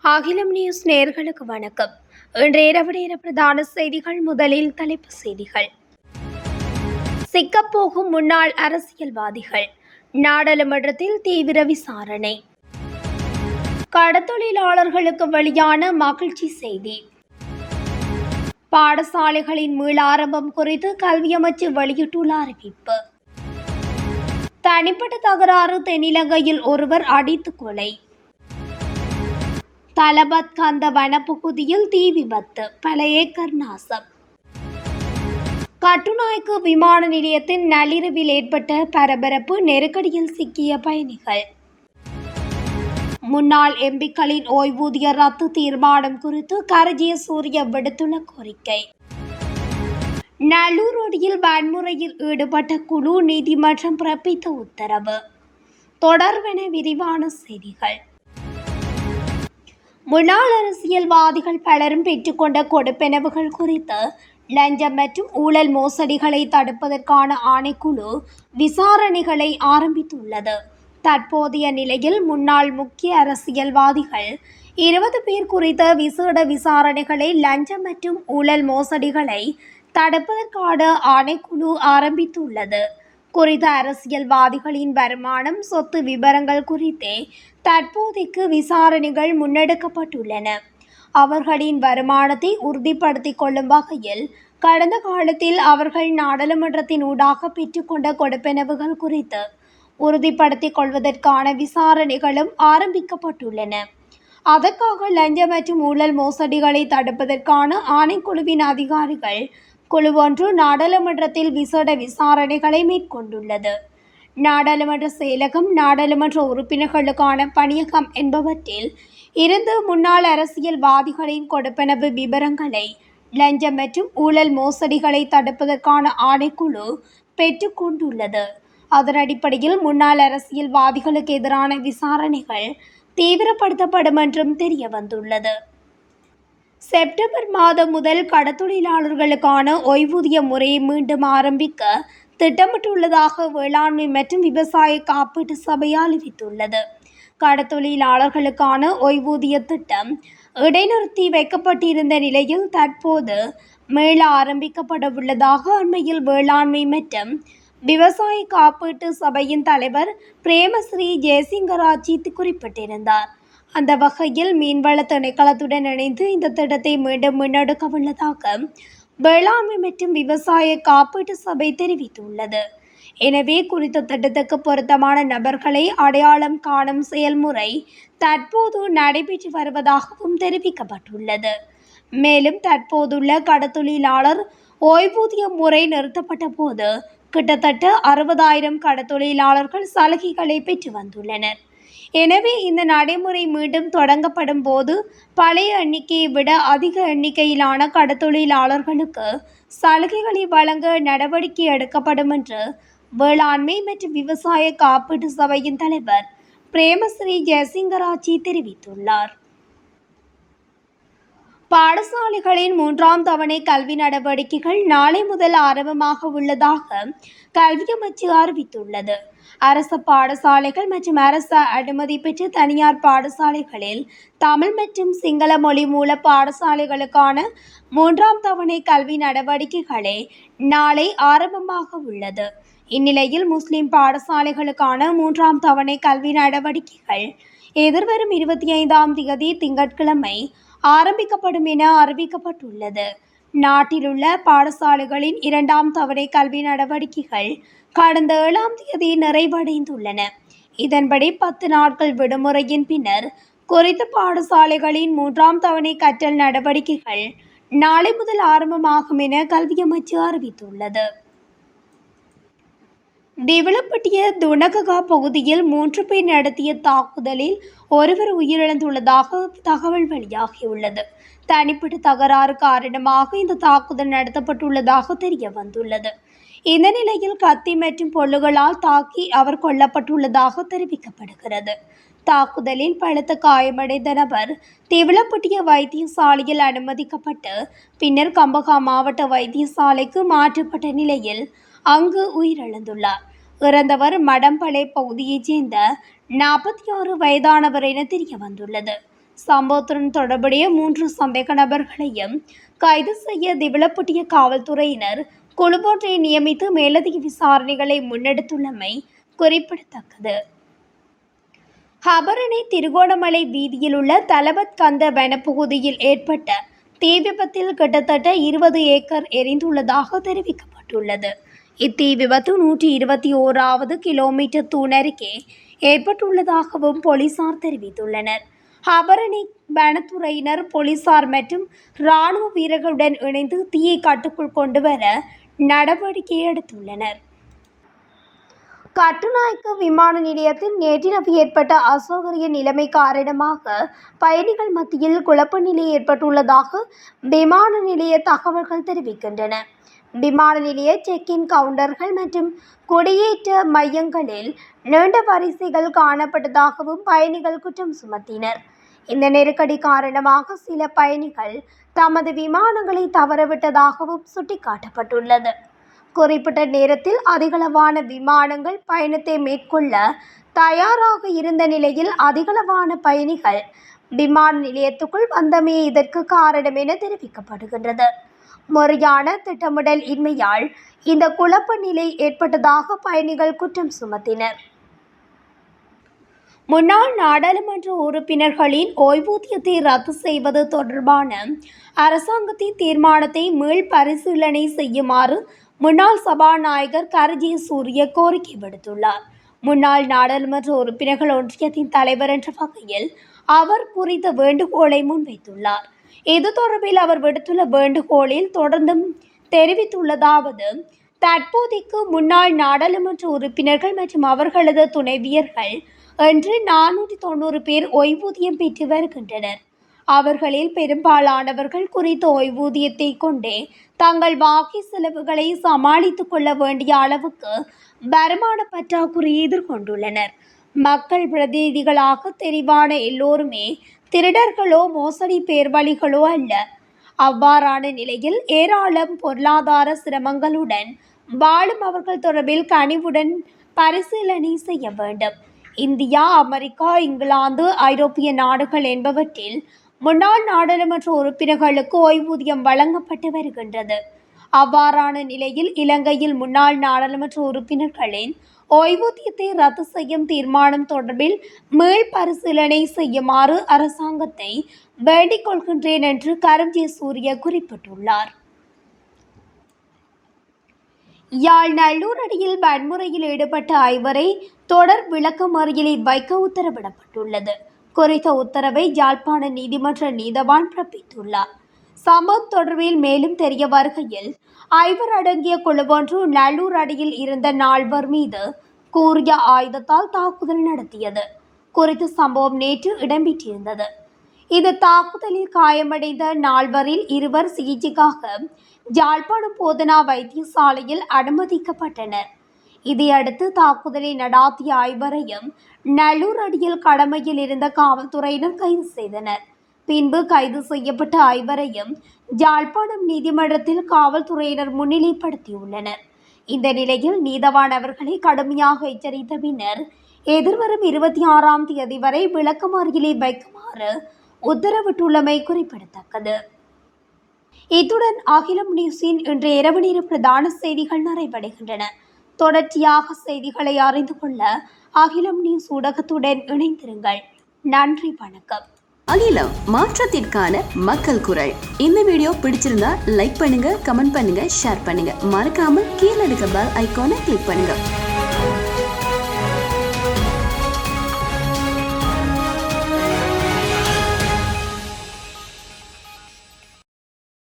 அகிலம் நியூஸ் நேயர்களுக்கு வணக்கம். இன்று இரவு நேர பிரதான செய்திகள். முதலில் தலைப்புச் செய்திகள். சிக்கப்போகும் முன்னாள் அரசியல்வாதிகள், நாடாளுமன்றத்தில் தீவிர விசாரணை. கடத்தொழிலாளர்களுக்கு வெளியான மகிழ்ச்சி செய்தி. பாடசாலைகளின் மீளாரம்பம் குறித்து கல்வி அமைச்சு வெளியிட்டுள்ள அறிவிப்பு. தனிப்பட்ட தகராறு, தென்னிலங்கையில் ஒருவர் அடித்து கொலை. தலபத் கந்த வனப்பகுதியில் தீ விபத்து, பல ஏக்கர் நாசம். கட்டுநாயக்க விமான நிலையத்தின் நள்ளிரவில் ஏற்பட்ட பரபரப்பு, நெருக்கடியில் சிக்கிய பயணிகள். முன்னாள் எம்பிக்களின் ஓய்வூதிய ரத்து தீர்மானம் குறித்து கரஜிய சூரிய விடுத்துள்ள கோரிக்கை. நல்லூரோடியில் வன்முறையில் ஈடுபட்ட குழு நீதிமன்றம் பிறப்பித்த உத்தரவு. தொடர்பென விரிவான செய்திகள். முன்னாள் அரசியல்வாதிகள் பலரும் பெற்றுக்கொண்ட கொடுப்பெனவுகள் குறித்து லஞ்சம் மற்றும் ஊழல் மோசடிகளை தடுப்பதற்கான ஆணைக்குழு விசாரணைகளை ஆரம்பித்துள்ளது. தற்போதைய நிலையில் முன்னாள் முக்கிய அரசியல்வாதிகள் 20 பேர் குறித்த விசேட விசாரணைகளை லஞ்சம் மற்றும் ஊழல் மோசடிகளை தடுப்பதற்கான ஆணைக்குழு ஆரம்பித்துள்ளது. குறித்த அரசியல்வாதிகளின் வருமானம், சொத்து விபரங்கள் குறித்தே தற்போதைக்கு விசாரணைகள் முன்னெடுக்கப்பட்டுள்ளன. அவர்களின் வருமானத்தை உறுதிப்படுத்திக் கொள்ளும் வகையில் கடந்த காலத்தில் அவர்கள் நாடாளுமன்றத்தின் ஊடாக பெற்றுக்கொண்ட கொடுப்பெனவுகள் குறித்து உறுதிப்படுத்திக் கொள்வதற்கான விசாரணைகளும் ஆரம்பிக்கப்பட்டுள்ளன. அதற்காக லஞ்சம் மற்றும் ஊழல் மோசடிகளை தடுப்பதற்கான ஆணைக்குழுவின் அதிகாரிகள் குழு ஒன்று நாடாளுமன்றத்தில் விசேட விசாரணைகளை மேற்கொண்டுள்ளது. நாடாளுமன்ற செயலகம், நாடாளுமன்ற உறுப்பினர்களுக்கான பணியகம் என்பவற்றில் இருந்து முன்னாள் அரசியல்வாதிகளின் கொடுப்பனவு விபரங்களை லஞ்சம் மற்றும் ஊழல் மோசடிகளை தடுப்பதற்கான ஆணைக்குழு பெற்றுக்கொண்டுள்ளது. அதன் அடிப்படையில் முன்னாள் அரசியல்வாதிகளுக்கு எதிரான விசாரணைகள் தீவிரப்படுத்தப்படும் என்றும் தெரிய வந்துள்ளது. செப்டம்பர் மாதம் முதல் கடத்தொழிலாளர்களுக்கான ஓய்வூதிய முறையை மீண்டும் ஆரம்பிக்க திட்டமிட்டுள்ளதாக வேளாண்மை மற்றும் விவசாய காப்பீட்டு சபை அறிவித்துள்ளது. கடத்தொழிலாளர்களுக்கான ஓய்வூதிய திட்டம் இடைநிறுத்தி வைக்கப்பட்டிருந்த நிலையில் தற்போது மீள ஆரம்பிக்கப்பட உள்ளதாக அண்மையில் வேளாண்மை மற்றும் விவசாய காப்பீட்டு சபையின் தலைவர் பிரேமஸ்ரீ ஜெயசிங்கராஜி குறிப்பிட்டிருந்தார். அந்த வகையில் மீன்வள திணைக்களத்துடன் இணைந்து இந்த திட்டத்தை மீண்டும் முன்னெடுக்க உள்ளதாக வேளாண்மை மற்றும் விவசாய காப்பீட்டு சபை தெரிவித்துள்ளது. எனவே குறித்த திட்டத்துக்கு பொருத்தமான நபர்களை அடையாளம் காணும் செயல்முறை தற்போது நடைபெற்று வருவதாகவும் தெரிவிக்கப்பட்டுள்ளது. மேலும் தற்போதுள்ள கடத்தொழிலாளர் ஓய்வூதிய முறை நிறுத்தப்பட்ட போது கிட்டத்தட்ட 60,000 கடத்தொழிலாளர்கள் சலுகைகளை பெற்று வந்துள்ளனர். எனவே இந்த நடைமுறை மீண்டும் தொடங்கப்படும் போது பழைய எண்ணிக்கையை விட அதிக எண்ணிக்கையிலான கடத்தொழிலாளர்களுக்கு சலுகைகளை வழங்க நடவடிக்கை எடுக்கப்படும் என்று வேளாண்மை மற்றும் விவசாய காப்பீட்டு சபையின் தலைவர் பிரேமஸ்ரீ ஜெயசிங்கராஜி தெரிவித்துள்ளார். பாடசாலைகளின் 3ஆம் தவணை கல்வி நடவடிக்கைகள் நாளை முதல் ஆரம்பமாக உள்ளதாக கல்வி அமைச்சு அறிவித்துள்ளது. அரசு பாடசாலைகள் மற்றும் அரசு அனுமதி பெற்ற தனியார் பாடசாலைகளில் தமிழ் மற்றும் சிங்கள மொழி மூல பாடசாலைகளுக்கான 3ஆம் தவணை கல்வி நடவடிக்கைகளே நாளை ஆரம்பமாக உள்ளது. இந்நிலையில் முஸ்லிம் பாடசாலைகளுக்கான 3ஆம் தவணை கல்வி நடவடிக்கைகள் எதிர்வரும் 25ஆம் தேதி திங்கட்கிழமை ஆரம்பிக்கப்படும் என அறிவிக்கப்பட்டுள்ளது. நாட்டிலுள்ள பாடசாலைகளின் 2ஆம் தவணை கல்வி நடவடிக்கைகள் கடந்த 7ஆம் தேதி நிறைவடைந்துள்ளன. இதன்படி 10 நாட்கள் விடுமுறையின் பின்னர் குறித்த பாடசாலைகளின் 3ஆம் தவணை கற்றல் நடவடிக்கைகள் நாளை முதல் ஆரம்பமாகும் என கல்வி அமைச்சு அறிவித்துள்ளது. திவலப்பட்டிய துணககா பகுதியில் 3 பேர் நடத்திய தாக்குதலில் ஒருவர் உயிரிழந்துள்ளதாக தகவல் வெளியாகியுள்ளது. தனிப்பட்ட தகராறு காரணமாக இந்த தாக்குதல் நடத்தப்பட்டுள்ளதாக தெரிய வந்துள்ளது. இந்த நிலையில் கத்தி மற்றும் பொல்லுகளால் தாக்கி அவர் கொல்லப்பட்டுள்ளதாக தெரிவிக்கப்படுகிறது. தாக்குதலில் பலத்த காயமடைந்த நபர் திவலப்பட்டிய வைத்தியசாலையில் அனுமதிக்கப்பட்டு பின்னர் கம்பகா மாவட்ட வைத்தியசாலைக்கு மாற்றப்பட்ட நிலையில் அங்கு உயிரிழந்துள்ளார். இறந்தவர் மடம்பளை பகுதியைச் சேர்ந்த 46 வயதானவர் என தெரிய வந்துள்ளது. சம்பவத்துடன் தொடர்புடைய 3 சந்தேக நபர்களையும் கைது செய்ய திவலப்பட்டிய காவல்துறையினர் குழுவொன்றை நியமித்து மேலதிக விசாரணைகளை முன்னெடுத்துள்ளமை குறிப்பிடத்தக்கது. ஹபரணி திருகோணமலை வீதியில் உள்ள தலபத் கந்த வனப்பகுதியில் ஏற்பட்ட தீ விபத்தில் கிட்டத்தட்ட 20 ஏக்கர் எரிந்துள்ளதாக தெரிவிக்கப்பட்டுள்ளது. இத்தீ விபத்து 121வது கிலோமீட்டர் தூணருகே ஏற்பட்டுள்ளதாகவும் போலீசார் தெரிவித்துள்ளனர். ஹபரணி வனத்துறையினர், போலீசார் மற்றும் இராணுவ வீரர்களுடன் இணைந்து தீயை கட்டுக்குள் கொண்டுவர நடவடிக்கை எடுத்துள்ளனர். கட்டுநாயக்க விமான நிலையத்தில் நேற்றிரவு ஏற்பட்ட அசௌகரிய நிலைமை காரணமாக பயணிகள் மத்தியில் குழப்ப நிலை ஏற்பட்டுள்ளதாக விமான நிலைய தகவல்கள் தெரிவிக்கின்றன. விமான நிலைய செக்-இன் கவுண்டர்கள் மற்றும் குடியேற்ற மையங்களில் நீண்ட வரிசைகள் காணப்பட்டதாகவும் பயணிகள் குற்றம் சுமத்தினர். இந்த நெருக்கடி காரணமாக சில பயணிகள் தமது விமானங்களை தவறவிட்டதாகவும் சுட்டிக்காட்டப்பட்டுள்ளது. குறிப்பிட்ட நேரத்தில் அதிகளவான விமானங்கள் பயணத்தை மேற்கொள்ள தயாராக இருந்த நிலையில் அதிகளவான பயணிகள் விமான நிலையத்துக்குள் வந்தமே இதற்கு காரணம் என தெரிவிக்கப்படுகின்றது. முறையான திட்டமிடல் இன்மையால் இந்த குழப்ப நிலை ஏற்பட்டதாக பயணிகள் குற்றம் சுமத்தினர். முன்னாள் நாடாளுமன்ற உறுப்பினர்களின் ஓய்வூதியத்தை ரத்து செய்வது தொடர்பான அரசாங்கத்தின் தீர்மானத்தை மீள் பரிசீலனை செய்யுமாறு முன்னாள் சபாநாயகர் கரஜி சூரிய கோரிக்கை விடுத்துள்ளார். முன்னாள் நாடாளுமன்ற உறுப்பினர்கள் ஒன்றியத்தின் தலைவர் என்ற வகையில் அவர் குறித்த வேண்டுகோளை முன்வைத்துள்ளார். இது தொடர்பில் அவர் விடுத்துள்ள வேண்டுகோளில் தொடர்ந்தும் தெரிவித்துள்ளதாவது: தற்போதைக்கு முன்னாள் நாடாளுமன்ற உறுப்பினர்கள் மற்றும் அவர்களது துணைவியர்கள் என்று 490 பேர் ஓய்வூதியம் பெற்று வருகின்றனர். அவர்களில் பெரும்பாலானவர்கள் குறித்த ஓய்வூதியத்தை கொண்டே தங்கள் வாழ்க்கை செலவுகளை சமாளித்துக் கொள்ள வேண்டிய அளவுக்கு வருமான பற்றாக்குறையை எதிர்கொண்டுள்ளனர். மக்கள் பிரதிநிதிகளாக தெரிவான எல்லோருமே திருடர்களோ மோசடி பேர்வழிகளோ அல்ல. அவ்வாறான நிலையில் ஏராளம் பொருளாதார சிரமங்களுடன் வாழும் அவர்கள் தொடர்பில் கனிவுடன் பரிசீலனை செய்ய வேண்டும். இந்தியா, அமெரிக்கா, இங்கிலாந்து, ஐரோப்பிய நாடுகள் என்பவற்றில் முன்னாள் நாடாளுமன்ற உறுப்பினர்களுக்கு ஓய்வூதியம் வழங்கப்பட்டு வருகின்றது. அவ்வாறான நிலையில் இலங்கையில் முன்னாள் நாடாளுமன்ற உறுப்பினர்களின் ஓய்வூதியத்தை ரத்து செய்யும் தீர்மானம் தொடர்பில் மீள் பரிசீலனை செய்யுமாறு அரசாங்கத்தை வேண்டிக் கொள்கின்றேன் என்று கரஞ்சி சூரிய குறிப்பிட்டுள்ளார். யாழ் நல்லூர் அடியில் வன்முறையில் ஈடுபட்ட 5 தொடர் விளக்கமறியலில் வைக்க உத்தரவிடப்பட்டுள்ளது. குறித்த உத்தரவை யாழ்ப்பாண நீதிமன்ற நீதவான் பிறப்பித்துள்ளார். சம்பவம் தொடர்பில் மேலும் தெரிய வருகையில் 5 அடங்கிய குழுவொன்று நல்லூர் அடியில் இருந்த 4 மீது கூறிய ஆயுதத்தால் தாக்குதல் நடத்தியது. குறித்த சம்பவம் நேற்று இடம்பெற்றிருந்தது. இந்த தாக்குதலில் காயமடைந்த 4 2 சிகிச்சைக்காக யாழ்ப்பாணம் போதனா வைத்தியசாலையில் அனுமதிக்கப்பட்டனர். இதையடுத்து தாக்குதலை நடாத்திய 5 நல்லூர் அடியில் கடமையில் இருந்த காவல்துறையினர் கைது செய்தனர். பின்பு கைது செய்யப்பட்ட 5 யாழ்ப்பாணம் நீதிமன்றத்தில் காவல்துறையினர் முன்னிலைப்படுத்தியுள்ளனர். இந்த நிலையில் நீதவான் அவர்களை கடுமையாக எச்சரித்த பின்னர் எதிர்வரும் 26ஆம் தேதி வரை விளக்கமறியலை வைக்குமாறு உத்தரவிட்டுள்ளமை குறிப்பிடத்தக்கது. இத்துடன் அகிலம் நியூஸின் இன்றைய இரவு நேர பிரதான செய்திகள் நிறைவடைகின்றன. தொடர்ச்சியாக செய்திகளை அறிந்து கொள்ள அகிலம் நியூஸ் ஊடகத்துடன் இணைந்திருங்கள். நன்றி, வணக்கம். அகிலம், மாற்றத்திற்கான மக்கள் குரல். இந்த வீடியோ பிடிச்சிருந்தா லைக் பண்ணுங்க, கமெண்ட் பண்ணுங்க, ஷேர் பண்ணுங்க. மறக்காம கீழே இருக்க பெல் ஐகானை கிளிக் பண்ணுங்க.